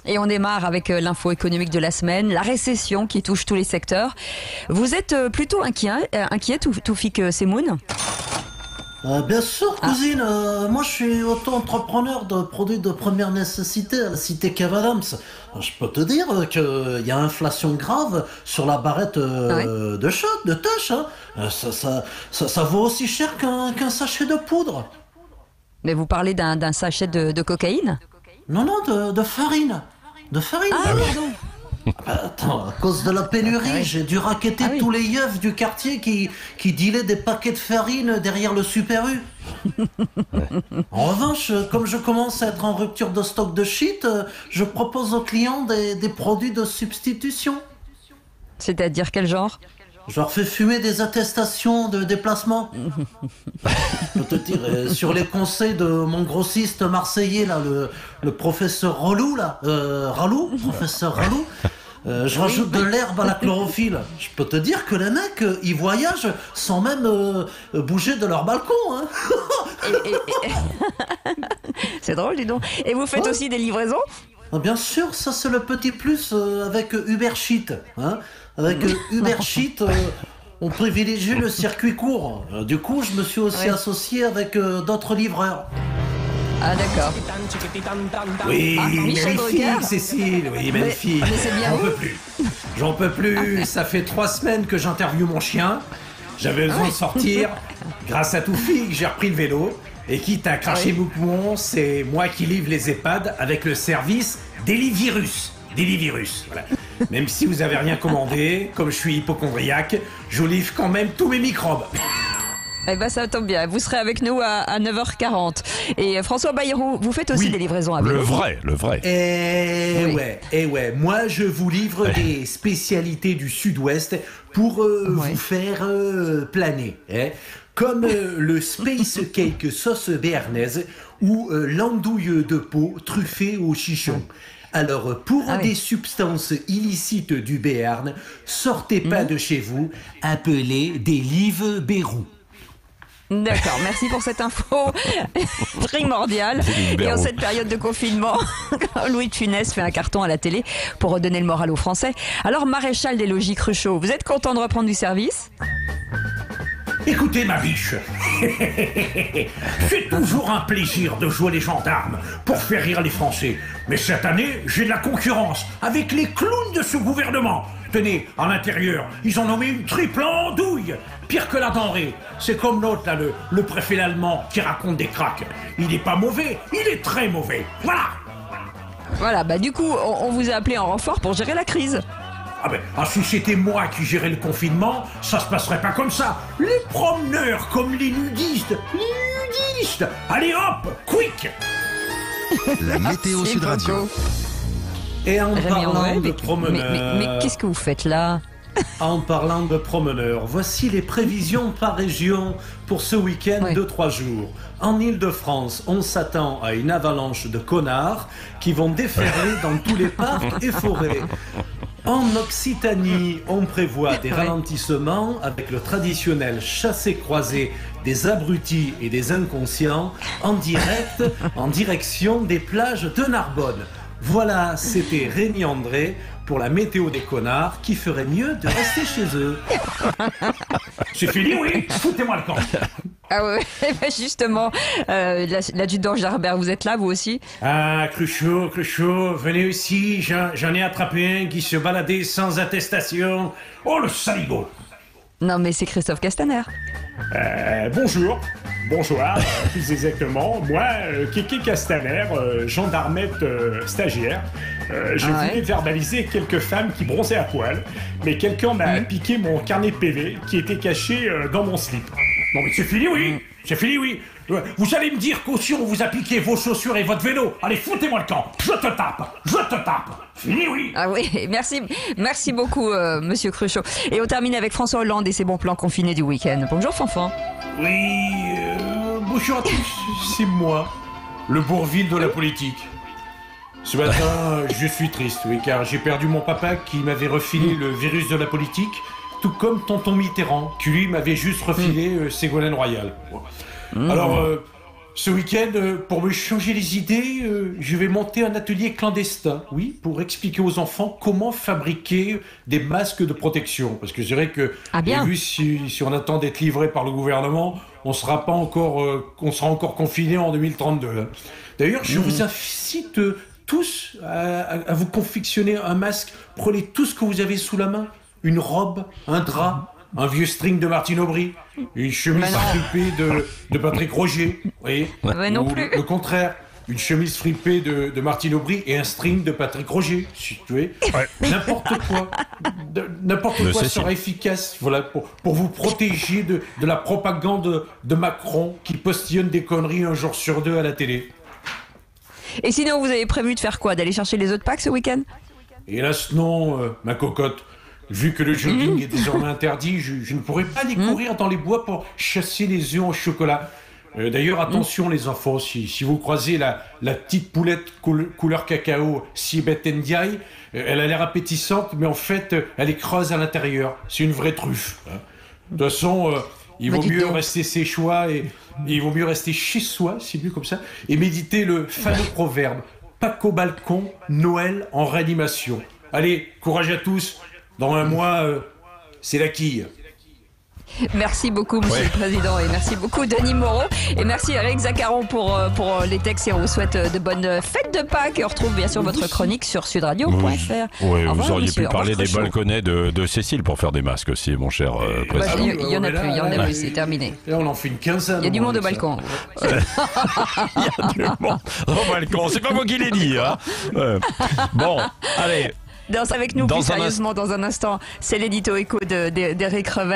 Et on démarre avec l'info économique de la semaine, la récession qui touche tous les secteurs. Vous êtes plutôt inquiet Toufik Semoun? Bien sûr, cousine. Moi, je suis auto-entrepreneur de produits de première nécessité à la cité Kev Adams. Je peux te dire qu'il y a inflation grave sur la barrette de shot, de tâche. Hein. Ça vaut aussi cher qu'un sachet de poudre. Mais vous parlez d'un sachet de cocaïne? Non, de farine. De farine. Ah, pardon. Attends, à cause de la pénurie, j'ai dû racketter tous les yeufs du quartier qui dealaient des paquets de farine derrière le Super U. En revanche, comme je commence à être en rupture de stock de shit, je propose aux clients des produits de substitution. C'est-à-dire quel genre? Je leur fais fumer des attestations de déplacement. Je peux te dire, sur les conseils de mon grossiste marseillais, là, le professeur Relou, là, professeur Ralou, je rajoute de l'herbe à la chlorophylle. Je peux te dire que les mecs, ils voyagent sans même bouger de leur balcon. Hein. C'est drôle, dis donc. Et vous faites aussi des livraisons? Bien sûr, ça c'est le petit plus avec Uber Sheet. Hein. Avec Uber Sheet, on privilégie le circuit court. Du coup, je me suis aussi associé avec d'autres livreurs. Ah d'accord. Oui, Michel magnifique, Drucker. Cécile, oui, magnifique. Mais c'est bien. J'en peux plus. Ça fait 3 semaines que j'interviewe mon chien. J'avais besoin de sortir. Grâce à Toufik, j'ai repris le vélo. Et quitte à cracher mon poumon, c'est moi qui livre les EHPAD avec le service Delivirus. Delivirus, voilà. Même si vous avez rien commandé, comme je suis hypocondriaque, je livre quand même tous mes microbes. Eh ben ça tombe bien, vous serez avec nous à 9h40. Et François Bayrou, vous faites aussi des livraisons à vélo. Le vrai. Ouais. Moi, je vous livre des spécialités du Sud-Ouest pour vous faire planer. Hein. Comme le Space Cake sauce béarnaise ou l'andouille de peau truffée au chichon. Alors, pour des substances illicites du Béarn, sortez pas de chez vous, appelez des Lives Bérou. D'accord, merci pour cette info primordiale. Et en cette période de confinement, Louis de Funès fait un carton à la télé pour redonner le moral aux Français. Alors, maréchal des logis Cruchot, vous êtes content de reprendre du service? Écoutez ma biche, c'est toujours un plaisir de jouer les gendarmes pour faire rire les Français. Mais cette année, j'ai de la concurrence avec les clowns de ce gouvernement. Tenez, à l'intérieur, ils en ont mis une triple andouille. Pire que la denrée. C'est comme l'autre, là, le préfet allemand qui raconte des cracks. Il n'est pas mauvais, il est très mauvais. Voilà, bah du coup, on vous a appelé en renfort pour gérer la crise. Si c'était moi qui gérais le confinement, ça se passerait pas comme ça. Les promeneurs comme les nudistes. Allez hop, quick. La météo Sud Radio. Et en parlant de promeneurs... Mais qu'est-ce que vous faites là? En parlant de promeneurs, voici les prévisions par région pour ce week-end de 3 jours. En Île-de-France, on s'attend à une avalanche de connards qui vont déferler dans tous les parcs et forêts. En Occitanie, on prévoit des ralentissements avec le traditionnel chassé-croisé des abrutis et des inconscients en direction des plages de Narbonne. Voilà, c'était Rémi André pour la météo des connards qui ferait mieux de rester chez eux. C'est fini, oui. Foutez-moi le camp. Ah ouais, justement, l'adjudant Gerbert, vous êtes là, vous aussi? Ah, Cruchot, venez ici, j'en ai attrapé un qui se baladait sans attestation. Oh, le saligo. Non, mais c'est Christophe Castaner. Bonsoir, plus exactement. Moi, Kéké Castaner, gendarmette stagiaire. Je voulais verbaliser quelques femmes qui bronzaient à poil, mais quelqu'un m'a piqué mon carnet de PV qui était caché dans mon slip. Non mais c'est fini, oui. Vous allez me dire qu'aussi on vous a piqué vos chaussures et votre vélo. Allez, foutez-moi le camp. Je te tape. Fini, oui. Ah oui, merci beaucoup, monsieur Cruchot. Et on termine avec François Hollande et ses bons plans confinés du week-end. Bonjour, Fanfan. Oui, bonjour à tous, c'est moi, le Bourvil de la politique. Ce matin, je suis triste, oui, car j'ai perdu mon papa qui m'avait refilé le virus de la politique, tout comme tonton Mitterrand, qui lui m'avait juste refilé Ségolène Royal. Alors, Ce week-end, pour me changer les idées, je vais monter un atelier clandestin, oui, pour expliquer aux enfants comment fabriquer des masques de protection. Parce que c'est vrai que, vu si on attend d'être livré par le gouvernement, on sera encore confiné en 2032. Hein. D'ailleurs, je vous incite tous à vous confectionner un masque. Prenez tout ce que vous avez sous la main, une robe, un drap, un vieux string de Martine Aubry, une chemise fripée de Patrick Roger, vous voyez, non plus. Le contraire, une chemise fripée de Martine Aubry et un string de Patrick Roger, si tu veux. N'importe quoi sera efficace, voilà, pour vous protéger de la propagande de Macron qui postillonne des conneries un jour sur deux à la télé. Et sinon, vous avez prévu de faire quoi? D'aller chercher les autres packs ce week-end? Hélas non, ma cocotte. Vu que le jogging est désormais interdit, je ne pourrai pas aller courir dans les bois pour chasser les œufs en chocolat. D'ailleurs, attention les enfants, si vous croisez la petite poulette couleur cacao Sibeth Ndiaye, elle a l'air appétissante, mais en fait, elle est creuse à l'intérieur. C'est une vraie truffe. Hein. De toute façon, il vaut mieux rester ses choix et il vaut mieux rester chez soi, c'est mieux comme ça, et méditer le fameux proverbe « Pâques au balcon, Noël en réanimation ». Allez, courage à tous. Dans un mois, c'est la quille. Merci beaucoup, Monsieur le Président, et merci beaucoup, Denis Moreau. Et merci, Eric Zaccaron, pour les textes. Et on vous souhaite de bonnes fêtes de Pâques. Et on retrouve bien sûr votre chronique sur sudradio.fr. Oui, vous auriez pu parler des balconnets de Cécile pour faire des masques aussi, mon cher Président. Il y en a plus, c'est terminé. Là, on en fait une quinzaine. Il y a du monde au balcon. Il y a du monde au balcon. C'est pas moi qui l'ai dit. Hein. Bon, allez. Danse avec nous, plus sérieusement, dans un instant. C'est l'édito écho d'Éric Revel.